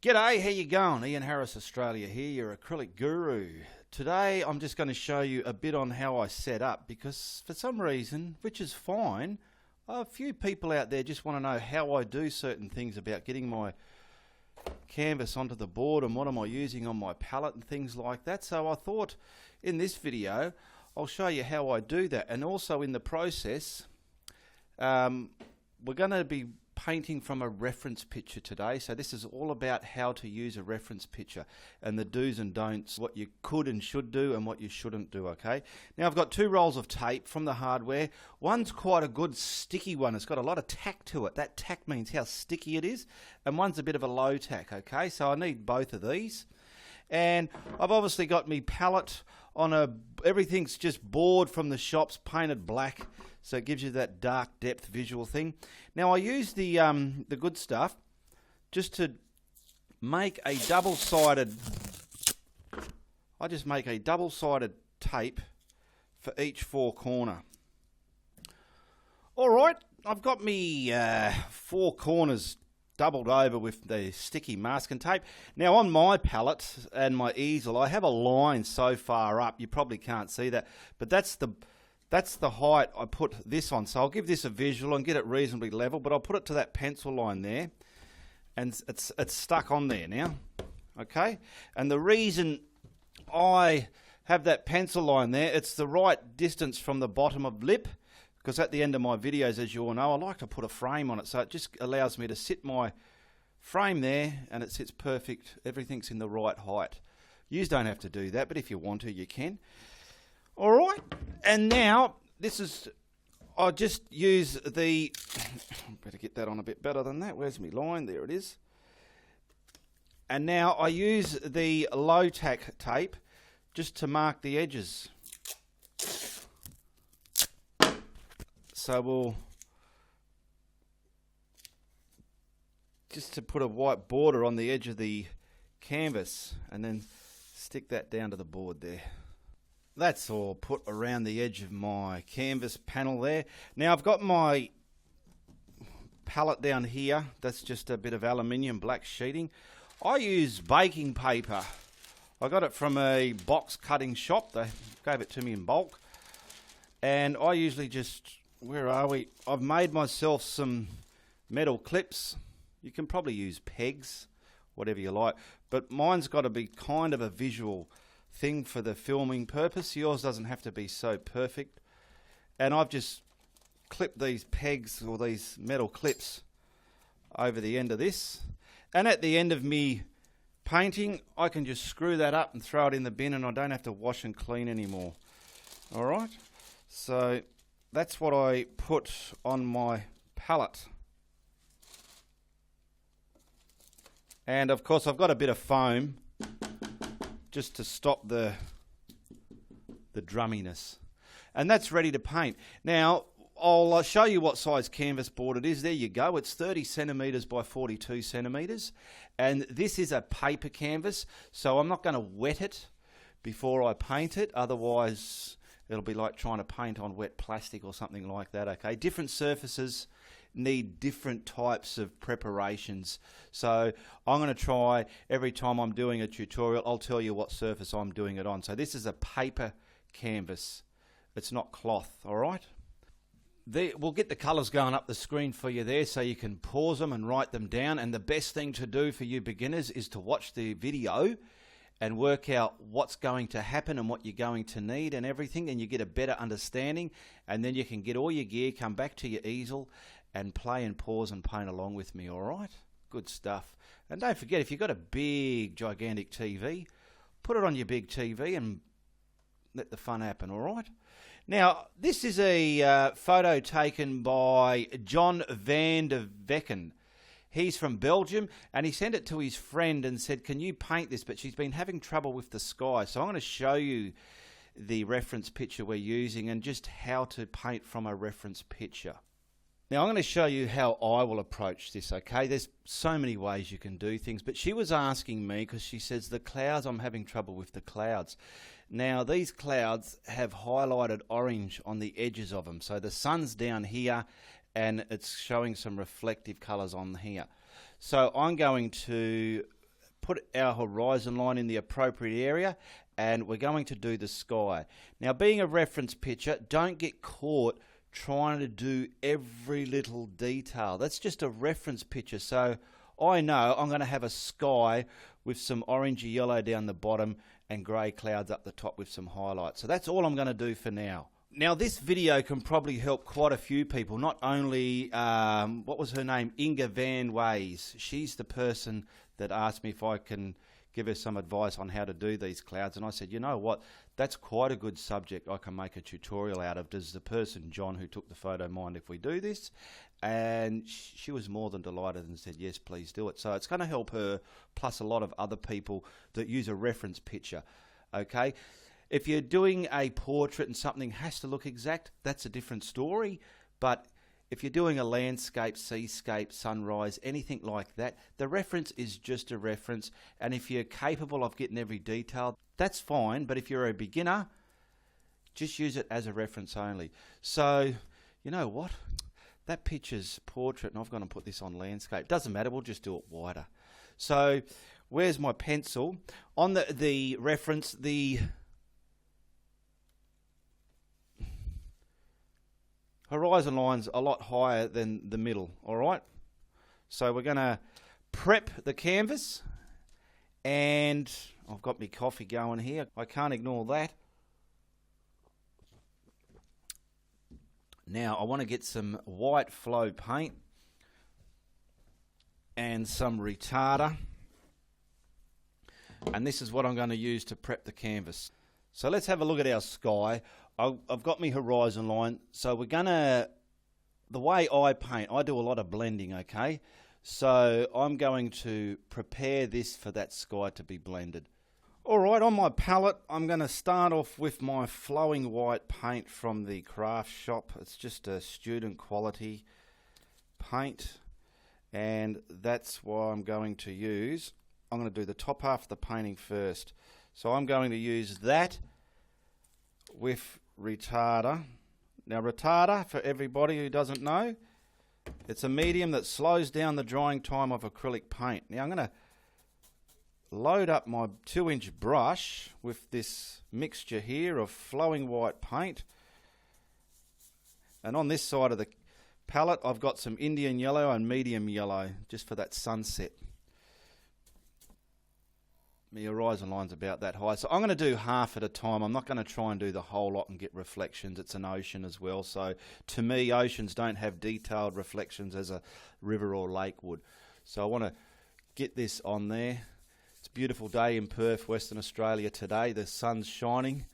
G'day, how you going? Ian Harris, Australia here, your acrylic guru. Today I'm just going to show you a bit on how I set up because for some reason, which is fine, a few people out there just want to know how I do certain things about getting my canvas onto the board and what am I using on my palette and things like that. So I thought in this video I'll show you how I do that, and also in the process we're going to be painting from a reference picture today. So this is all about how to use a reference picture and the do's and don'ts, what you could and should do and what you shouldn't do. Okay, now I've got 2 rolls of tape from the hardware. One's quite a good sticky one, it's got a lot of tack to it. That tack means how sticky it is, and one's a bit of a low tack. Okay, so I need both of these, and I've obviously got me palette on everything's just board from the shops, painted black, so it gives you that dark depth visual thing. Now I use the good stuff just to make a double-sided. I just make a double-sided tape for each 4 corner. All right, I've got me 4 corners doubled over with the sticky masking tape. Now on my palette and my easel, I have a line so far up, you probably can't see that, but that's the height I put this on. So I'll give this a visual and get it reasonably level, but I'll put it to that pencil line there, and it's stuck on there now. Okay, and the reason I have that pencil line there, it's the right distance from the bottom of lip, because at the end of my videos, as you all know, I like to put a frame on it, so it just allows me to sit my frame there and it sits perfect. Everything's in the right height. You don't have to do that, but if you want to, you can. All right, and now this is, I just use the, better get that on a bit better than that. Where's my line? There it is. And now I use the low tack tape just to mark the edges. So we'll just to put a white border on the edge of the canvas and then stick that down to the board there. That's all put around the edge of my canvas panel there. Now I've got my palette down here. That's just a bit of aluminium black sheeting. I use baking paper. I got it from a box cutting shop. They gave it to me in bulk. And I usually just, where are we? I've made myself some metal clips. You can probably use pegs, whatever you like. But mine's got to be kind of a visual thing for the filming purpose. Yours doesn't have to be so perfect. And I've just clipped these pegs or these metal clips over the end of this. And at the end of me painting, I can just screw that up and throw it in the bin, and I don't have to wash and clean anymore. All right. So that's what I put on my palette. And of course I've got a bit of foam just to stop the drumminess. And that's ready to paint. Now I'll show you what size canvas board it is. There you go. It's 30 centimetres by 42 centimetres. And this is a paper canvas, so I'm not going to wet it before I paint it. Otherwise it'll be like trying to paint on wet plastic or something like that. Okay, different surfaces need different types of preparations. So I'm going to try, every time I'm doing a tutorial, I'll tell you what surface I'm doing it on. So this is a paper canvas. It's not cloth, all right? We'll get the colours going up the screen for you there so you can pause them and write them down. And the best thing to do for you beginners is to watch the video and work out what's going to happen and what you're going to need and everything, and you get a better understanding, and then you can get all your gear, come back to your easel and play and pause and paint along with me. All right, good stuff. And don't forget, if you've got a big gigantic TV, put it on your big TV and let the fun happen. All right, now this is a photo taken by John van de Vecken. He's from Belgium, and he sent it to his friend and said, can you paint this? But she's been having trouble with the sky. So I'm going to show you the reference picture we're using and just how to paint from a reference picture. Now I'm going to show you how I will approach this, okay? There's so many ways you can do things, but she was asking me because she says the clouds, I'm having trouble with the clouds. Now these clouds have highlighted orange on the edges of them. So the sun's down here and it's showing some reflective colours on here. So I'm going to put our horizon line in the appropriate area, and we're going to do the sky. Now, being a reference picture, don't get caught trying to do every little detail. That's just a reference picture. So I know I'm going to have a sky with some orangey yellow down the bottom and grey clouds up the top with some highlights. So that's all I'm going to do for now. Now, this video can probably help quite a few people. Not only, what was her name? Inga Van Ways. She's the person that asked me if I can give her some advice on how to do these clouds. And I said, you know what? That's quite a good subject I can make a tutorial out of. Does the person, John, who took the photo, mind if we do this? And she was more than delighted and said, yes, please do it. So it's going to help her, plus a lot of other people that use a reference picture. Okay? If you're doing a portrait and something has to look exact, that's a different story. But if you're doing a landscape, seascape, sunrise, anything like that, the reference is just a reference. And if you're capable of getting every detail, that's fine. But if you're a beginner, just use it as a reference only. So, you know what? That picture's portrait, and I've got to put this on landscape. Doesn't matter, we'll just do it wider. So, where's my pencil? On the reference, the horizon line's a lot higher than the middle, all right? So we're going to prep the canvas, and I've got my coffee going here. I can't ignore that. Now I want to get some white flow paint and some retarder, and this is what I'm going to use to prep the canvas. So let's have a look at our sky. I've got my horizon line, so we're gonna, the way I paint, I do a lot of blending, okay? So I'm going to prepare this for that sky to be blended. Alright, on my palette, I'm going to start off with my flowing white paint from the craft shop. It's just a student quality paint, and that's what I'm going to use. I'm going to do the top half of the painting first. So I'm going to use that with retarder. Now, retarder, for everybody who doesn't know, it's a medium that slows down the drying time of acrylic paint. Now I'm going to load up my 2-inch brush with this mixture here of flowing white paint, and on this side of the palette I've got some Indian yellow and medium yellow just for that sunset. My horizon line's about that high, so I'm going to do half at a time. I'm not going to try and do the whole lot and get reflections. It's an ocean as well, so to me oceans don't have detailed reflections as a river or lake would. So I want to get this on there. It's a beautiful day in Perth, Western Australia today. The sun's shining.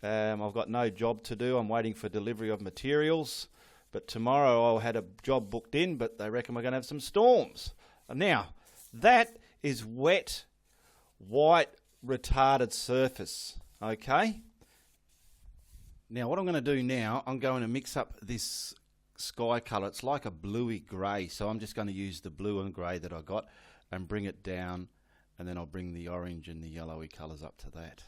I've got no job to do. I'm waiting for delivery of materials, but tomorrow I had a job booked in, but they reckon we're going to have some storms. Now that is wet white retarded surface. Okay, now what I'm going to do now, I'm going to mix up this sky colour. It's like a bluey grey, so I'm just going to use the blue and grey that I got and bring it down, and then I'll bring the orange and the yellowy colours up to that.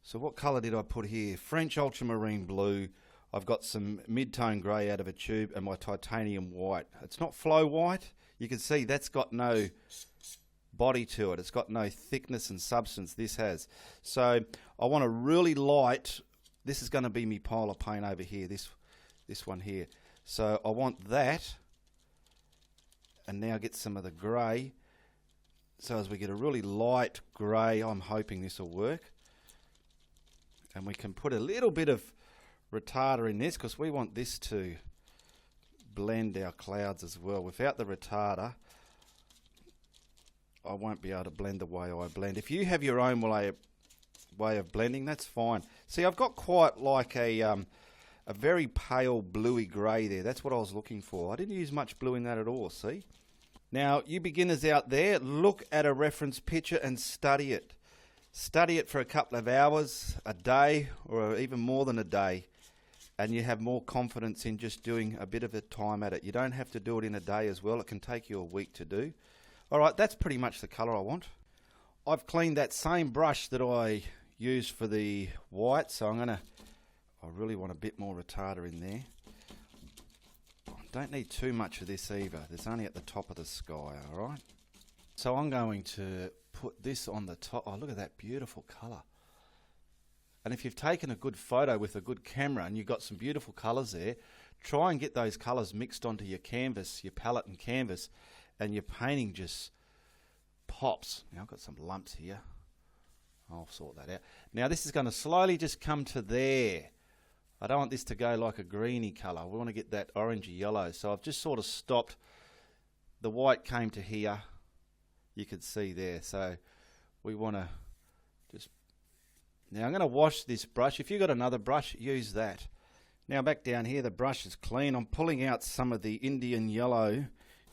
So what colour did I put here? French ultramarine blue. I've got some mid-tone grey out of a tube and my titanium white. It's not flow white. You can see that's got no body to it. It's got no thickness and substance. This has. So I want a really light, this is going to be my polar paint over here, this one here. So I want that, and now get some of the grey. So as we get a really light grey, I'm hoping this will work. And we can put a little bit of retarder in this because we want this to blend our clouds as well. Without the retarder, I won't be able to blend the way I blend. If you have your own way of blending, that's fine. See, I've got quite like a very pale bluey grey there. That's what I was looking for. I didn't use much blue in that at all, see? Now, you beginners out there, look at a reference picture and study it. Study it for a couple of hours, a day, or even more than a day, and you have more confidence in just doing a bit of a time at it. You don't have to do it in a day as well. It can take you a week to do. Alright, that's pretty much the colour I want. I've cleaned that same brush that I used for the white, so I really want a bit more retarder in there. Don't need too much of this either. There's only at the top of the sky, alright? So I'm going to put this on the top. Oh, look at that beautiful colour. And if you've taken a good photo with a good camera and you've got some beautiful colours there, try and get those colours mixed onto your canvas, your palette and canvas, and your painting just pops. Now I've got some lumps here. I'll sort that out. Now this is going to slowly just come to there. I don't want this to go like a greeny colour. We want to get that orangey yellow. So I've just sort of stopped. The white came to here. You could see there. So we want to just... Now I'm going to wash this brush. If you've got another brush, use that. Now back down here, the brush is clean. I'm pulling out some of the Indian yellow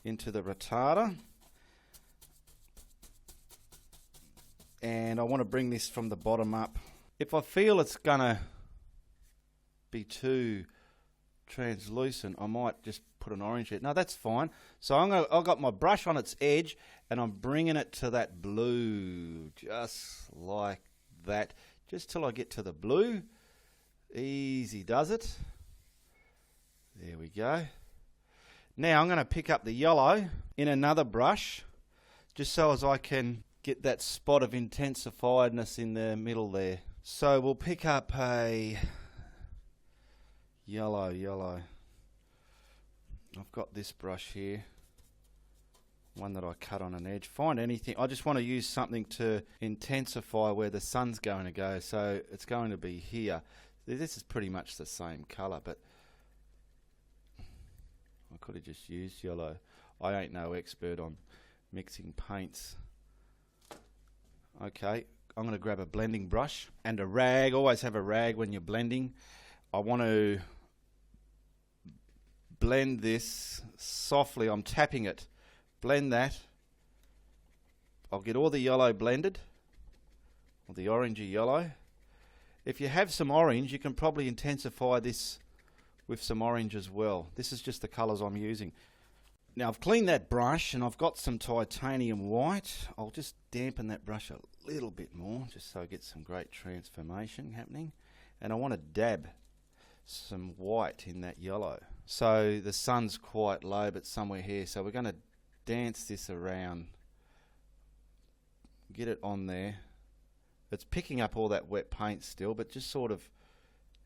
into the retarder. And I want to bring this from the bottom up. If I feel it's going to be too translucent, I might just put an orange in. No, that's fine. So I've got my brush on its edge and I'm bringing it to that blue, just like that, just till I get to the blue. Easy does it. There we go. Now I'm going to pick up the yellow in another brush, just so as I can get that spot of intensifiedness in the middle there. So we'll pick up a yellow. I've got this brush here, one that I cut on an edge. Find anything. I just want to use something to intensify where the sun's going to go. So it's going to be here. This is pretty much the same colour, but I could have just used yellow. I ain't no expert on mixing paints. Okay, I'm going to grab a blending brush and a rag. Always have a rag when you're blending. I want to blend this softly. I'm tapping it. Blend that. I'll get all the yellow blended, or the orangey yellow. If you have some orange, you can probably intensify this with some orange as well. This is just the colours I'm using. Now I've cleaned that brush and I've got some titanium white. I'll just dampen that brush a little bit more just so I get some great transformation happening. And I want to dab some white in that yellow. So the sun's quite low but somewhere here. So we're going to dance this around. Get it on there. It's picking up all that wet paint still, but just sort of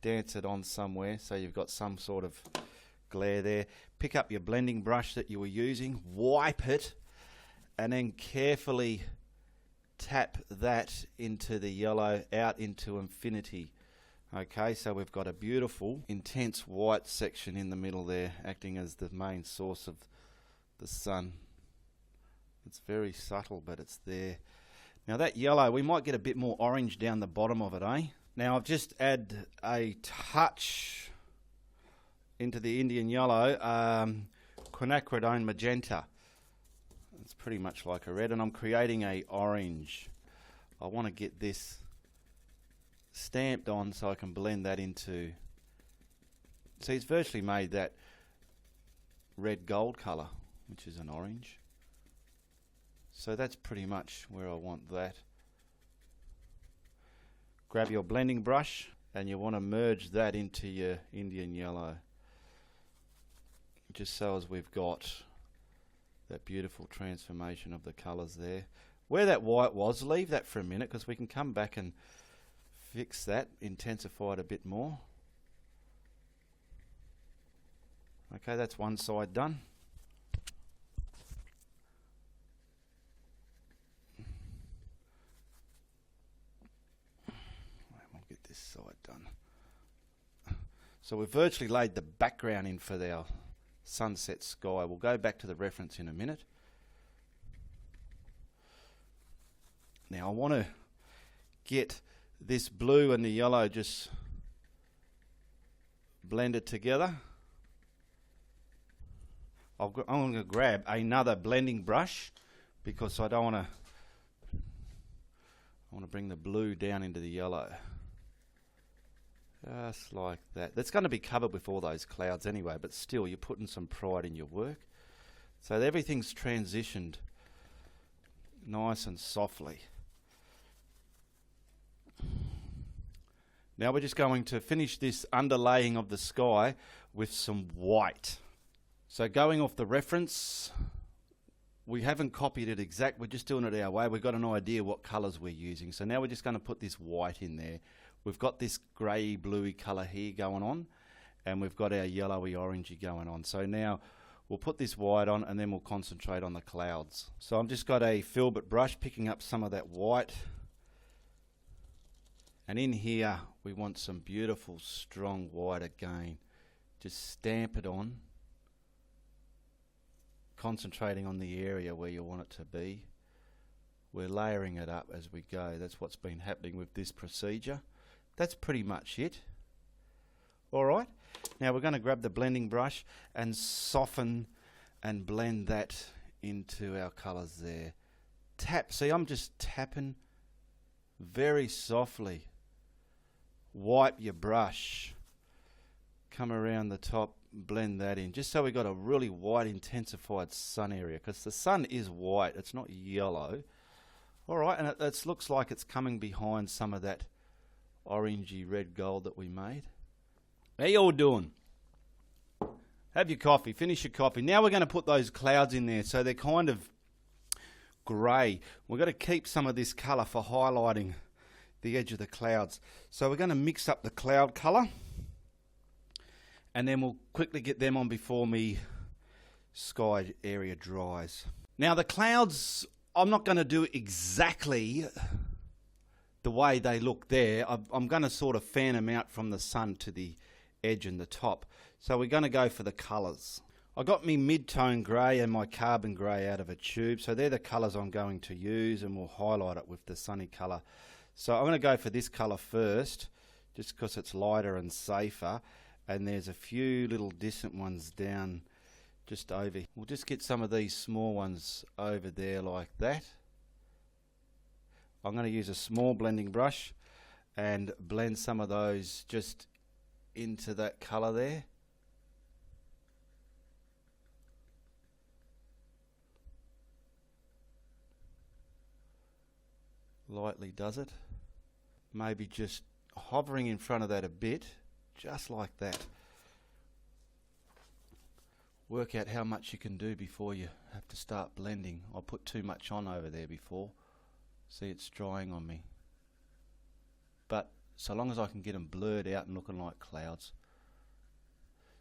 dance it on somewhere so you've got some sort of glare there. Pick up your blending brush that you were using, wipe it, and then carefully tap that into the yellow out into infinity. Okay, so we've got a beautiful intense white section in the middle there, acting as the main source of the sun. It's very subtle, but it's there. Now that yellow, we might get a bit more orange down the bottom of it, eh? Now I've just add a touch into the Indian yellow, quinacridone magenta. It's pretty much like a red, and I'm creating a orange. I want to get this stamped on so I can blend that into... See, it's virtually made that red gold colour, which is an orange. So that's pretty much where I want that. Grab your blending brush and you want to merge that into your Indian yellow. Just so as we've got that beautiful transformation of the colours there. Where that white was, leave that for a minute because we can come back and fix that, intensify it a bit more. Okay, that's one side done. Side done. So we've virtually laid the background in for our sunset sky. We'll go back to the reference in a minute. Now I want to get this blue and the yellow just blended together. I'm going to grab another blending brush because I don't want to. I want to bring the blue down into the yellow. Just like that. That's going to be covered with all those clouds anyway, but still you're putting some pride in your work. So everything's transitioned nice and softly. Now we're just going to finish this underlaying of the sky with some white. So going off the reference, we haven't copied it exact, we're just doing it our way. We've got an idea what colours we're using. So now we're just going to put this white in there. We've got this grey bluey colour here going on, and we've got our yellowy orangey going on. So now we'll put this white on, and then we'll concentrate on the clouds. So I've just got a filbert brush picking up some of that white, and in here we want some beautiful strong white again. Just stamp it on, concentrating on the area where you want it to be. We're layering it up as we go. That's what's been happening with this procedure. That's pretty much it. Alright, now we're going to grab the blending brush and soften and blend that into our colours there. Tap, see, I'm just tapping very softly. Wipe your brush, come around the top, blend that in, just so we got a really white intensified sun area, because the sun is white, it's not yellow. Alright, and it looks like it's coming behind some of that orangey red gold that we made. How you all doing? Have your coffee, finish your coffee. Now we're going to put those clouds in there, so they're kind of grey. We've got to keep some of this colour for highlighting the edge of the clouds. So we're going to mix up the cloud colour, and then we'll quickly get them on before me sky area dries. Now the clouds, I'm not going to do exactly the way they look there. I'm going to sort of fan them out from the sun to the edge and the top. So we're going to go for the colours. I got me mid-tone grey and my carbon grey out of a tube, so they're the colours I'm going to use, and we'll highlight it with the sunny colour. So I'm going to go for this colour first, just because it's lighter and safer, and there's a few little distant ones down just over. We'll just get some of these small ones over there like that. I'm going to use a small blending brush and blend some of those just into that colour there. Lightly does it. Maybe just hovering in front of that a bit, just like that. Work out how much you can do before you have to start blending. I put too much on over there before. See, it's drying on me. But so long as I can get them blurred out and looking like clouds.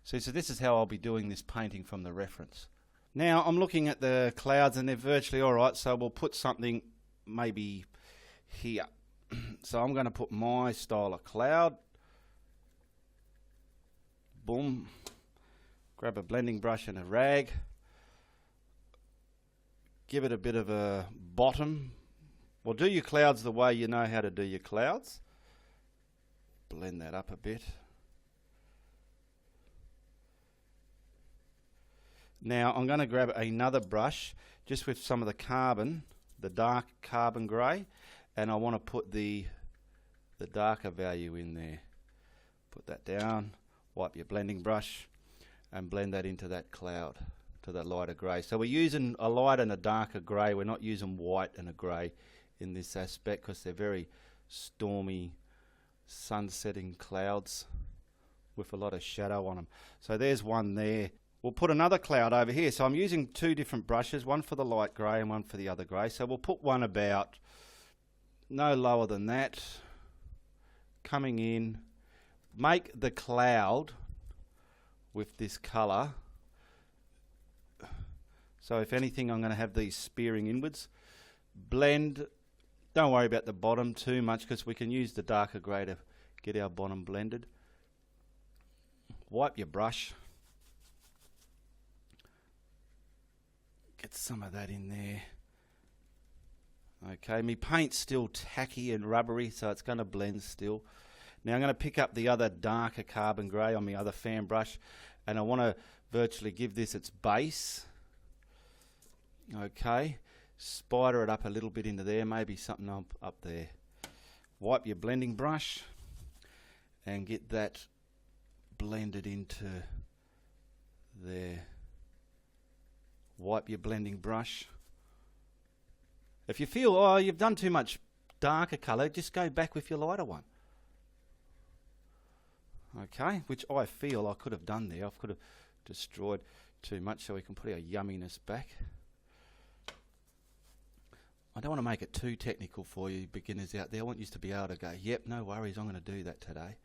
See, so this is how I'll be doing this painting from the reference. Now I'm looking at the clouds and they're virtually alright, so we'll put something maybe here. So I'm going to put my style of cloud. Boom. Grab a blending brush and a rag. Give it a bit of a bottom. Well, do your clouds the way you know how to do your clouds. Blend that up a bit. Now I'm going to grab another brush just with some of the carbon, the dark carbon grey, and I want to put the darker value in there. Put that down, wipe your blending brush and blend that into that cloud, to that lighter grey. So we're using a light and a darker grey, we're not using white and a grey in this aspect because they're very stormy sun-setting clouds with a lot of shadow on them. So there's one there. We'll put another cloud over here. So I'm using two different brushes, one for the light grey and one for the other grey. So we'll put one about no lower than that, coming in. Make the cloud with this colour. So if anything, I'm going to have these spearing inwards. Blend. Don't worry about the bottom too much because we can use the darker grey to get our bottom blended. Wipe your brush. Get some of that in there. Okay, my paint's still tacky and rubbery, so it's going to blend still. Now I'm going to pick up the other darker carbon grey on my other fan brush, and I want to virtually give this its base. Okay, spider it up a little bit into there, maybe something up there. Wipe your blending brush and get that blended into there. Wipe your blending brush. If you feel, oh, you've done too much darker colour, just go back with your lighter one. Okay, which I feel I could have done there. I could have destroyed too much so we can put our yumminess back. I don't want to make it too technical for you beginners out there. I want you to be able to go, yep, no worries, I'm going to do that today.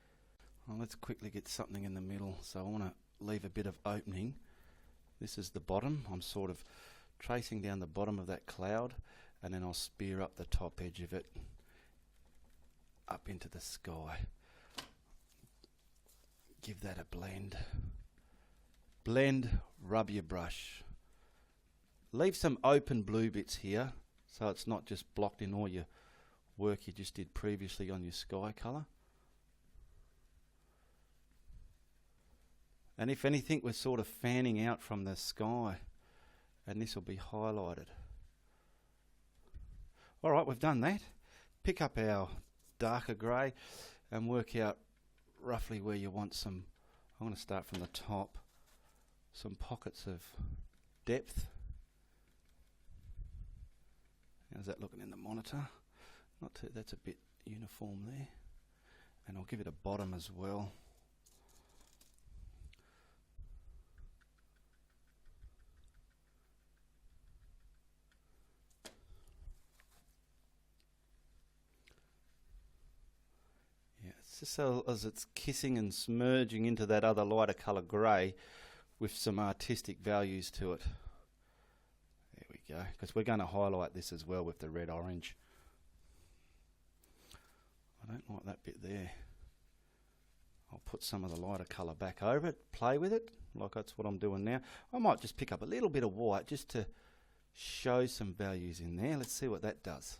Well, let's quickly get something in the middle. So I want to leave a bit of opening. This is the bottom. I'm sort of tracing down the bottom of that cloud, and then I'll spear up the top edge of it up into the sky. Give that a blend. Blend, rub your brush. Leave some open blue bits here, so it's not just blocked in all your work you just did previously on your sky colour. And if anything, we're sort of fanning out from the sky, and this will be highlighted. Alright, we've done that. Pick up our darker grey and work out roughly where you want some, I'm going to start from the top, some pockets of depth. How's that looking in the monitor? Not too, that's a bit uniform there. And I'll give it a bottom as well. Yeah, it's just so as it's kissing and smudging into that other lighter colour grey with some artistic values to it. Go, because we're going to highlight this as well with the red orange. I don't like that bit there. I'll put some of the lighter colour back over it, play with it, like that's what I'm doing now. I might just pick up a little bit of white just to show some values in there. Let's see what that does.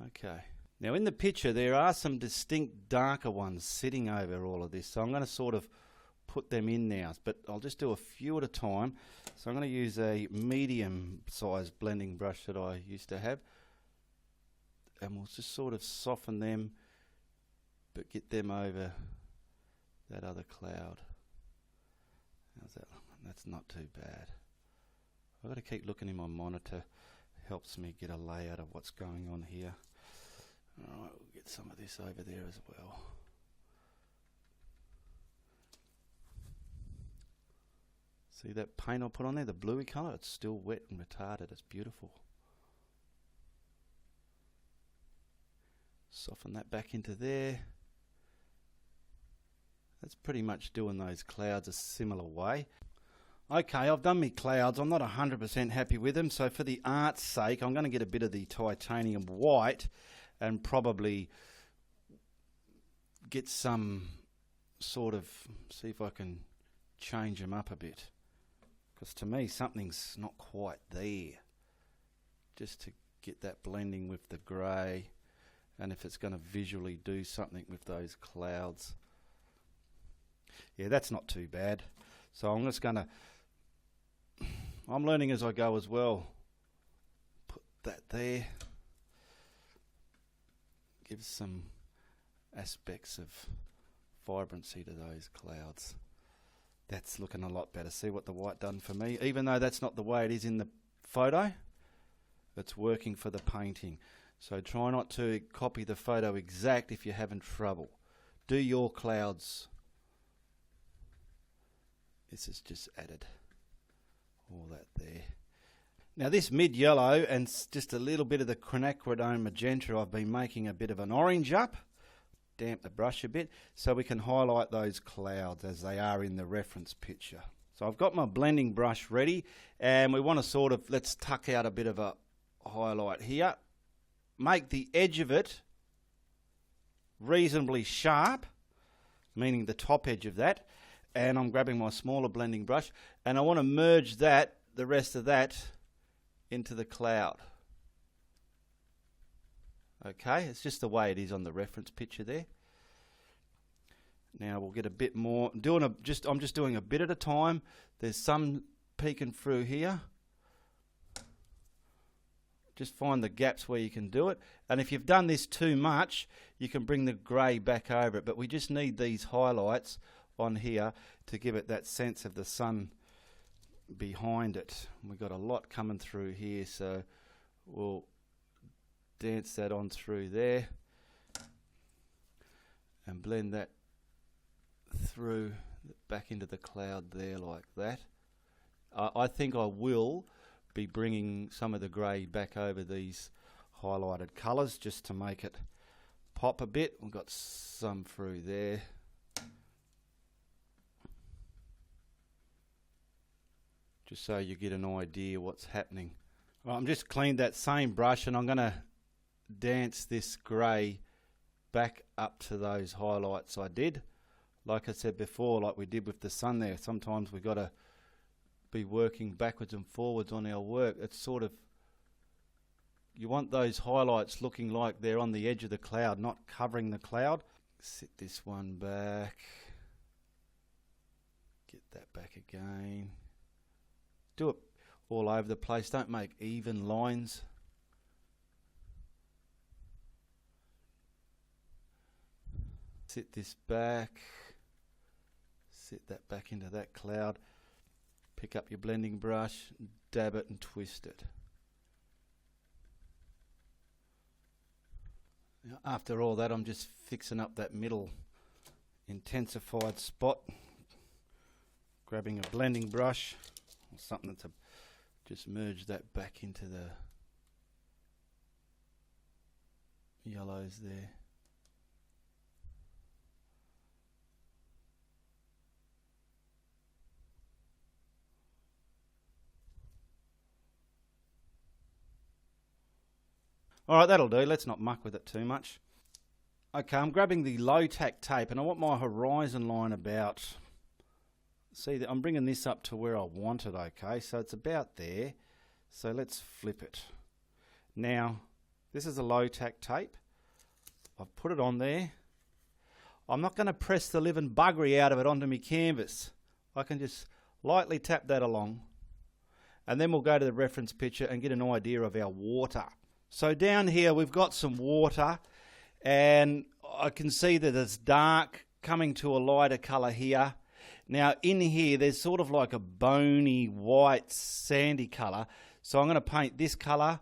Okay. Now in the picture there are some distinct darker ones sitting over all of this, so I'm going to sort of put them in now, but I'll just do a few at a time. So I'm going to use a medium sized blending brush that I used to have, and we'll just sort of soften them but get them over that other cloud. How's that? That's not too bad. I've got to keep looking in my monitor, helps me get a layout of what's going on here. Alright, we'll get some of this over there as well. See that paint I put on there, the bluey colour? It's still wet and retarded. It's beautiful. Soften that back into there. That's pretty much doing those clouds a similar way. Okay, I've done my clouds. I'm not 100% happy with them, so for the art's sake, I'm going to get a bit of the titanium white and probably get some sort of, see if I can change them up a bit. Because to me, something's not quite there. Just to get that blending with the grey, and if it's going to visually do something with those clouds. Yeah, that's not too bad. So I'm just going to, I'm learning as I go as well. Put that there. Gives some aspects of vibrancy to those clouds. That's looking a lot better. See what the white done for me? Even though that's not the way it is in the photo, it's working for the painting. So try not to copy the photo exact if you're having trouble. Do your clouds. This is just added all that there. Now this mid-yellow and just a little bit of the quinacridone magenta, I've been making a bit of an orange up. Damp the brush a bit so we can highlight those clouds as they are in the reference picture. So I've got my blending brush ready, and we want to sort of, let's tuck out a bit of a highlight here. Make the edge of it reasonably sharp, meaning the top edge of that, and I'm grabbing my smaller blending brush, and I want to merge that, the rest of that, into the cloud. Okay, it's just the way it is on the reference picture there. Now we'll get a bit more. I'm just doing a bit at a time. There's some peeking through here. Just find the gaps where you can do it. And if you've done this too much, you can bring the grey back over it. But we just need these highlights on here to give it that sense of the sun behind it. We've got a lot coming through here, so we'll dance that on through there and blend that through back into the cloud there like that. I think I will be bringing some of the grey back over these highlighted colours just to make it pop a bit. We've got some through there. Just so you get an idea what's happening. Well, I'm just cleaned that same brush and I'm going to dance this grey back up to those highlights I did. Like I said before, like we did with the sun there, sometimes we've got to be working backwards and forwards on our work. It's sort of, you want those highlights looking like they're on the edge of the cloud, not covering the cloud. Sit this one back. Get that back again. Do it all over the place. Don't make even lines. Sit this back. Sit that back into that cloud. Pick up your blending brush, dab it and twist it. Now, after all that, I'm just fixing up that middle intensified spot. Grabbing a blending brush. Something to just merge that back into the yellows there. Alright, that'll do. Let's not muck with it too much. Okay, I'm grabbing the low-tack tape and I want my horizon line about... See, I'm bringing this up to where I want it, okay? So it's about there. So let's flip it. Now, this is a low-tack tape. I've put it on there. I'm not going to press the living buggery out of it onto my canvas. I can just lightly tap that along. And then we'll go to the reference picture and get an idea of our water. So down here we've got some water. And I can see that it's dark coming to a lighter colour here. Now in here there's sort of like a bony white sandy colour, so I'm going to paint this colour,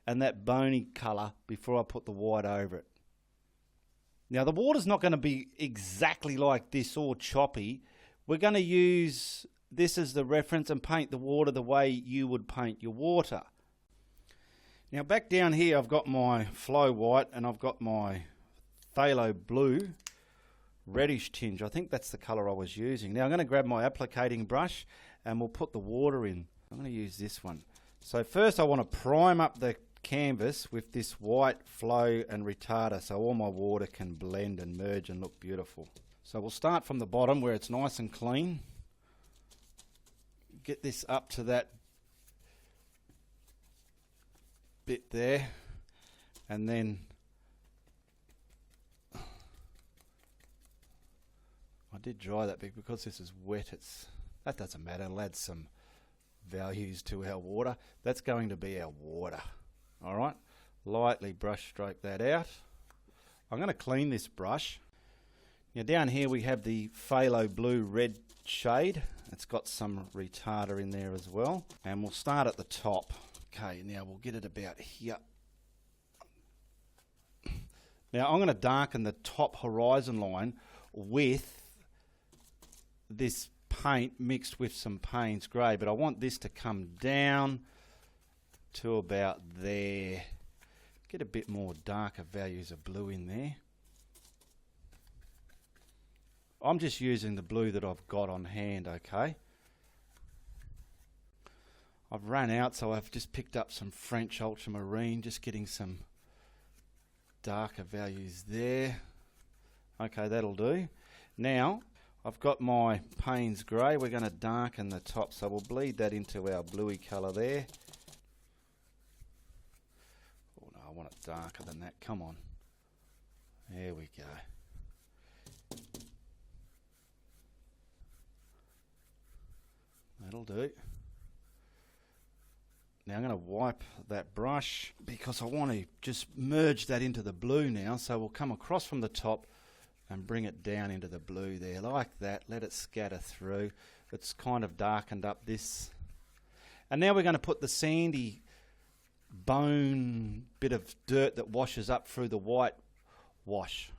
and that bony colour before I put the white over it. Now the water's not going to be exactly like this or choppy. We're going to use this as the reference and paint the water the way you would paint your water. Now back down here I've got my flow white and I've got my phthalo blue. Reddish tinge. I think that's the colour I was using. Now I'm going to grab my applicating brush and we'll put the water in. I'm going to use this one. So first I want to prime up the canvas with this white flow and retarder so all my water can blend and merge and look beautiful. So we'll start from the bottom where it's nice and clean. Get this up to that bit there and then I did dry that bit because this is wet. That doesn't matter. It'll add some values to our water. That's going to be our water. All right. Lightly brush stroke that out. I'm going to clean this brush. Now down here we have the phthalo blue red shade. It's got some retarder in there as well. And we'll start at the top. Okay. Now we'll get it about here. Now I'm going to darken the top horizon line with this paint mixed with some Payne's grey, but I want this to come down to about there. Get a bit more darker values of blue in there. I'm just using the blue that I've got on hand, okay? I've run out, so I've just picked up some French ultramarine, just getting some darker values there. Okay, that'll do. Now I've got my Payne's grey. We're going to darken the top, so we'll bleed that into our bluey colour there. Oh no, I want it darker than that. Come on. There we go. That'll do. Now I'm going to wipe that brush because I want to just merge that into the blue now. So we'll come across from the top and bring it down into the blue there like that. Let it scatter through. It's kind of darkened up this. And now we're going to put the sandy bone bit of dirt that washes up through the white wash.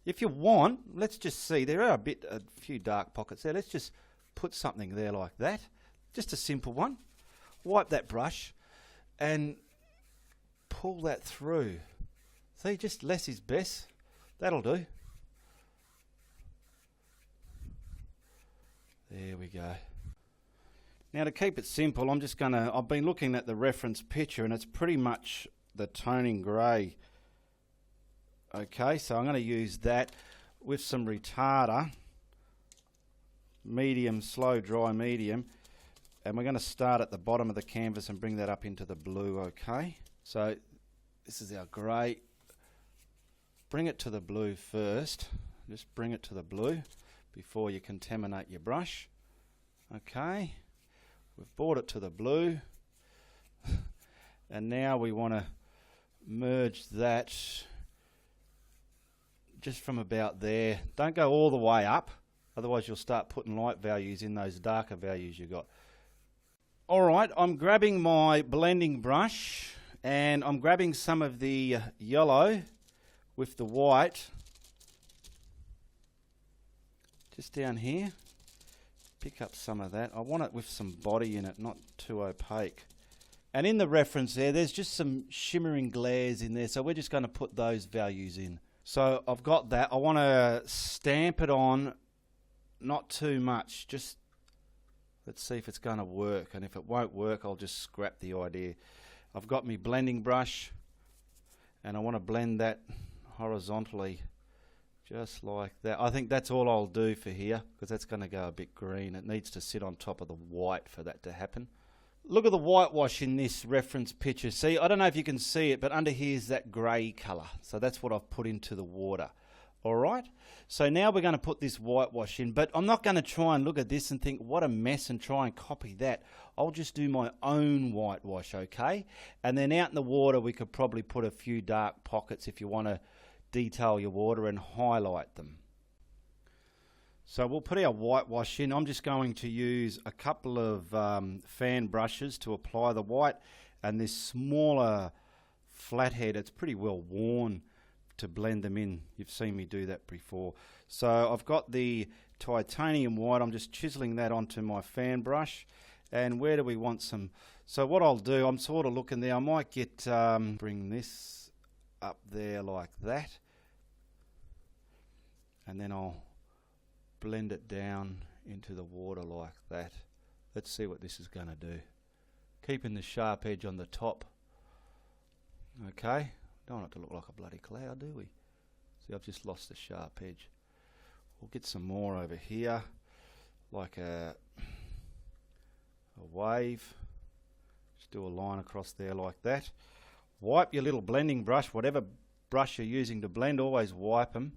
If you want, let's just see, there are a few dark pockets there. Let's just put something there like that. Just a simple one. Wipe that brush and pull that through. See, just less is best. That'll do. There we go. Now to keep it simple, I've been looking at the reference picture and it's pretty much the toning grey. Okay, so I'm going to use that with some retarder, medium, slow dry medium, and we're going to start at the bottom of the canvas and bring that up into the blue, okay? So this is our grey. Bring it to the blue first. Just bring it to the blue before you contaminate your brush. Okay, we've brought it to the blue. And now we want to merge that just from about there. Don't go all the way up, otherwise you'll start putting light values in those darker values you got. Alright, I'm grabbing my blending brush and I'm grabbing some of the yellow with the white just down here. Pick up some of that. I want it with some body in it, not too opaque. And in the reference there's just some shimmering glares in there, so we're just going to put those values in. So I've got that. I want to stamp it on, not too much, just let's see if it's going to work, and if it won't work I'll just scrap the idea. I've got my blending brush and I want to blend that horizontally just like that. I think that's all I'll do for here because that's going to go a bit green. It needs to sit on top of the white for that to happen. Look at the whitewash in this reference picture. See, I don't know if you can see it, but under here is that grey colour. So that's what I've put into the water. Alright, so now we're going to put this whitewash in, but I'm not going to try and look at this and think what a mess and try and copy that. I'll just do my own whitewash, okay? And then out in the water we could probably put a few dark pockets if you want to detail your water and highlight them. So we'll put our whitewash in. I'm just going to use a couple of fan brushes to apply the white, and this smaller flathead, it's pretty well worn, to blend them in. You've seen me do that before. So I've got the titanium white. I'm just chiseling that onto my fan brush. And where do we want some? So what I'll do, I'm sort of looking there. I might get bring this up there like that, and then I'll blend it down into the water like that. Let's see what this is going to do. Keeping the sharp edge on the top. Okay. Don't want it to look like a bloody cloud, do we? See, I've just lost the sharp edge. We'll get some more over here, like a wave. Just do a line across there like that. Wipe your little blending brush, whatever brush you're using to blend, always wipe them.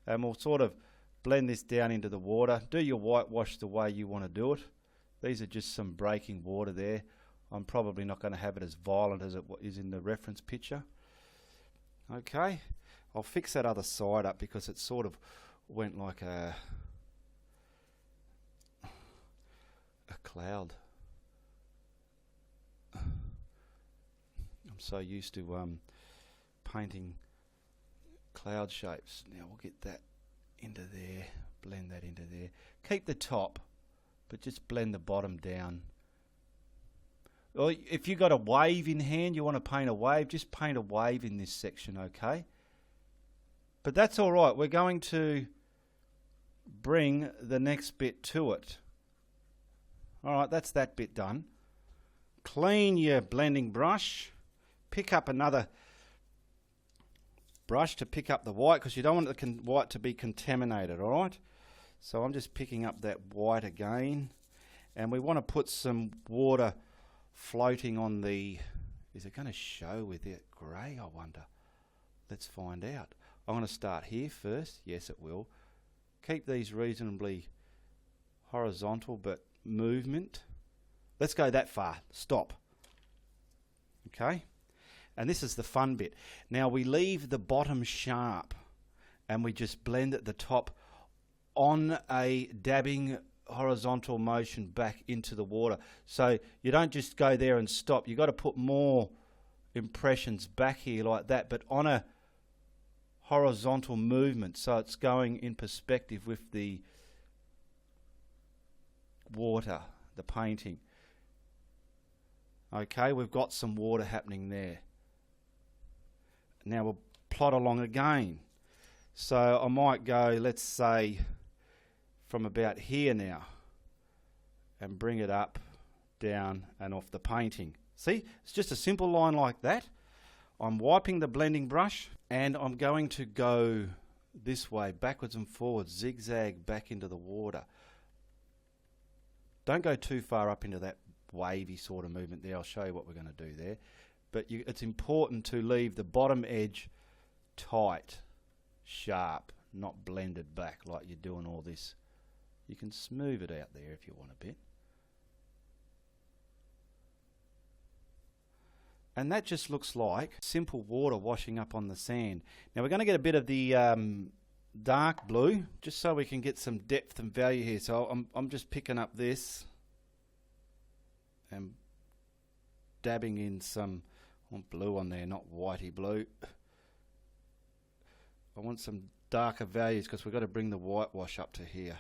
And we'll sort of blend this down into the water. Do your whitewash the way you want to do it. These are just some breaking water there. I'm probably not going to have it as violent as it is in the reference picture. Okay, I'll fix that other side up because it sort of went like a cloud. I'm so used to painting cloud shapes. Now we'll get that into there, blend that into there. Keep the top, but just blend the bottom down. Or if you've got a wave in hand, you want to paint a wave, just paint a wave in this section, okay? But that's all right. We're going to bring the next bit to it. All right, that's that bit done. Clean your blending brush. Pick up another brush to pick up the white because you don't want the white to be contaminated, all right? So I'm just picking up that white again. And we want to put some water floating on the, is it going to show with it grey, I wonder? Let's find out. I'm going to start here first. Yes, it will. Keep these reasonably horizontal, but movement. Let's go that far. Stop. Okay? And this is the fun bit. Now we leave the bottom sharp and we just blend at the top on a dabbing horizontal motion back into the water. So you don't just go there and stop. You've got to put more impressions back here like that, but on a horizontal movement, so it's going in perspective with the water. the painting. Okay, we've got some water happening there. Now we'll plot along again. So I might go, let's say, from about here now and bring it up, down and off the painting. See, it's just a simple line like that. I'm wiping the blending brush and I'm going to go this way, backwards and forwards, zigzag back into the water. Don't go too far up into that wavy sort of movement there. I'll show you what we're going to do there. But it's important to leave the bottom edge tight, sharp, not blended back like you're doing all this. You can smooth it out there if you want a bit. And that just looks like simple water washing up on the sand. Now we're going to get a bit of the dark blue, just so we can get some depth and value here. So I'm just picking up this and dabbing in some, I want blue on there, not whitey blue. I want some darker values because we've got to bring the whitewash up to here.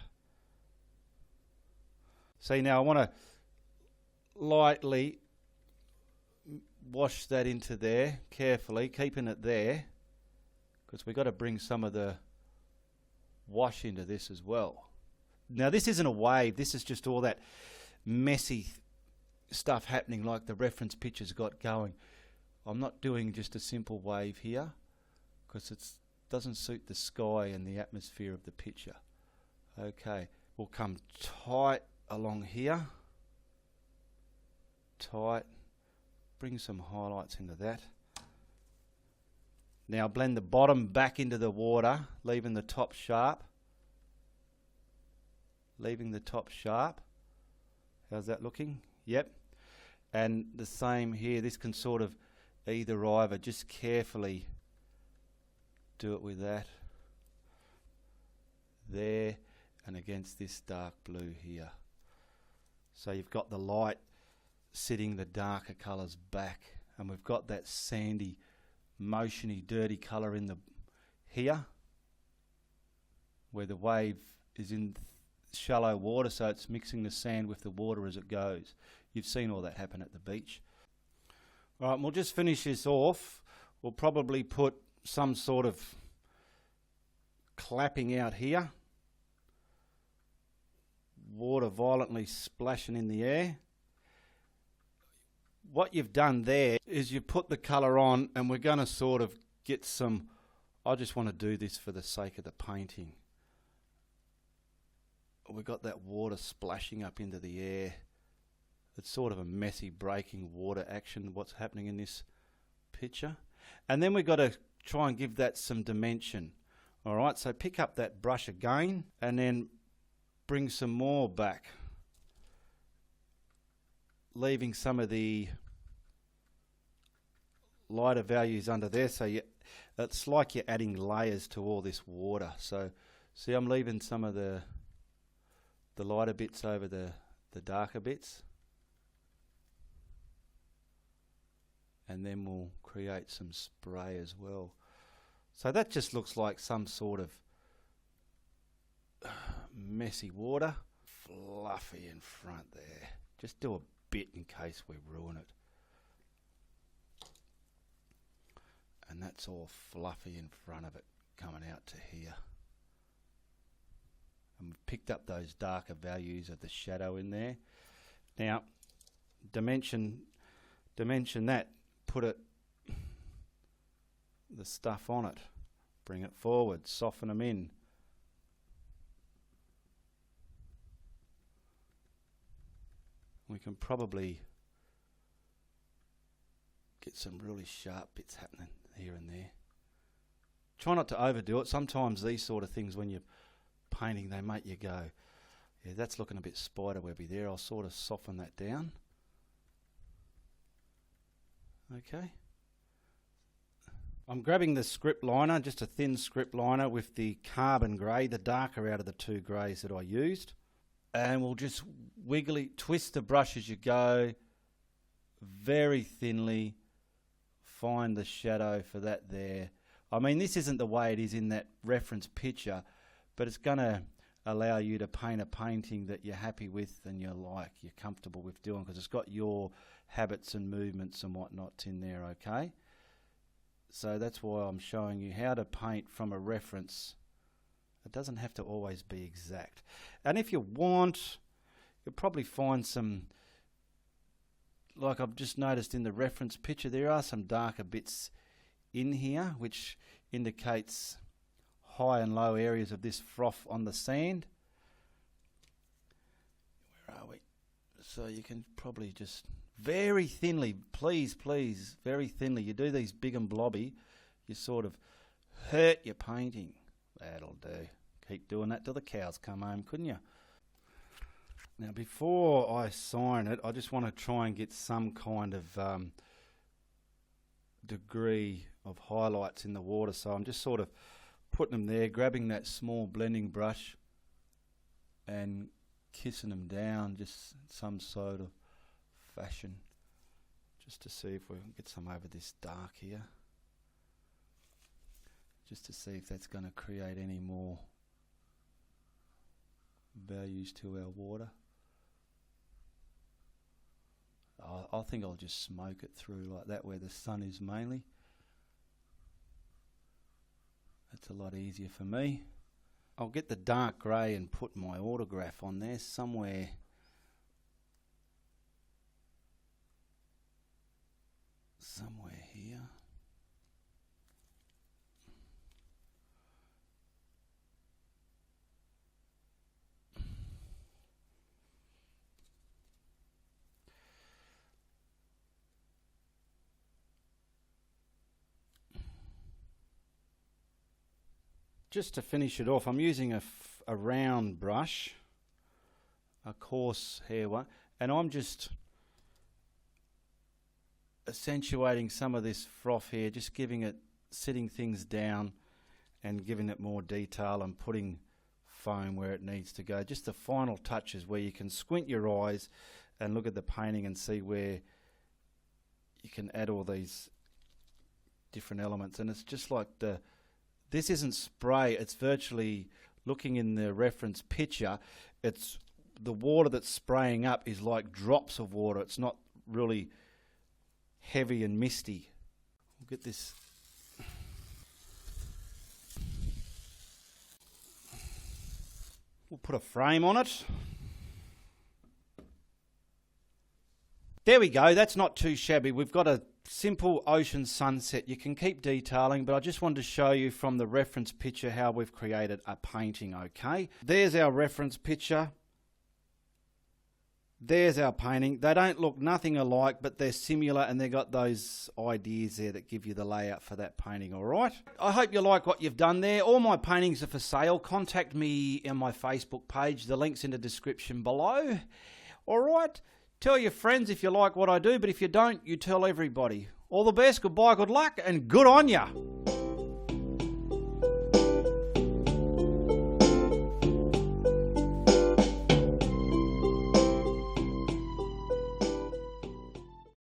See, now I want to lightly wash that into there carefully, keeping it there, because we've got to bring some of the wash into this as well. Now this isn't a wave, this is just all that messy stuff happening like the reference picture's got going. I'm not doing just a simple wave here because it doesn't suit the sky and the atmosphere of the picture. Okay, we'll come tight along here, tight. Bring some highlights into that. Now blend the bottom back into the water, leaving the top sharp. Leaving the top sharp. How's that looking? Yep. And the same here. This can sort of either. Just carefully do it with that. There and against this dark blue here. So you've got the light sitting the darker colours back, and we've got that sandy, motiony, dirty colour in the here, where the wave is in shallow water, so it's mixing the sand with the water as it goes. You've seen all that happen at the beach. Right, we'll just finish this off. We'll probably put some sort of clapping out here, water violently splashing in the air. What you've done there is you put the colour on, and we're going to sort of get some, I just want to do this for the sake of the painting. We've got that water splashing up into the air. It's sort of a messy breaking water action, what's happening in this picture. And then we've got to try and give that some dimension. Alright, so pick up that brush again and then bring some more back, leaving some of the lighter values under there, so it's like you're adding layers to all this water. So see, I'm leaving some of the lighter bits over the darker bits, and then we'll create some spray as well. So that just looks like some sort of messy water, fluffy in front there. Just do a bit in case we ruin it. And that's all fluffy in front of it, coming out to here. And we've picked up those darker values of the shadow in there. Now, dimension that, put it, the stuff on it, bring it forward, soften them in. We can probably get some really sharp bits happening here and there. Try not to overdo it. Sometimes these sort of things, when you're painting, they make you go, yeah, that's looking a bit spiderwebby there. I'll sort of soften that down. Okay. I'm grabbing the script liner, just a thin script liner with the carbon grey, the darker out of the two greys that I used. And we'll just twist the brush as you go, very thinly, find the shadow for that there. I mean, this isn't the way it is in that reference picture, but it's going to allow you to paint a painting that you're happy with and you're comfortable with doing, because it's got your habits and movements and whatnots in there, okay? So that's why I'm showing you how to paint from a reference. It doesn't have to always be exact. And if you want, you'll probably find some, like I've just noticed in the reference picture, there are some darker bits in here, which indicates high and low areas of this froth on the sand. Where are we? So you can probably just very thinly, please, very thinly. You do these big and blobby, you sort of hurt your painting. That'll do. Keep doing that till the cows come home, couldn't you? Now, before I sign it, I just want to try and get some kind of degree of highlights in the water. So I'm just sort of putting them there, grabbing that small blending brush and kissing them down, just some sort of fashion, just to see if we can get some over this dark here, just to see if that's going to create any more values to our water. I think I'll just smoke it through like that where the sun is mainly. That's a lot easier for me. I'll get the dark grey and put my autograph on there somewhere. Somewhere here. Just to finish it off, I'm using a round brush, a coarse hair one, and I'm just accentuating some of this froth here, just giving it, sitting things down and giving it more detail and putting foam where it needs to go. Just the final touches where you can squint your eyes and look at the painting and see where you can add all these different elements. And it's just like this isn't spray, it's virtually, looking in the reference picture, it's the water that's spraying up is like drops of water. It's not really heavy and misty. We'll get this. We'll put a frame on it. There we go, that's not too shabby. We've got a simple ocean sunset. You can keep detailing, but I just wanted to show you from the reference picture how we've created a painting, okay? There's our reference picture. There's our painting. They don't look nothing alike, but they're similar, and they've got those ideas there that give you the layout for that painting, all right? I hope you like what you've done there. All my paintings are for sale. Contact me on my Facebook page. The link's in the description below, all right? Tell your friends if you like what I do, but if you don't, you tell everybody. All the best, goodbye, good luck, and good on ya.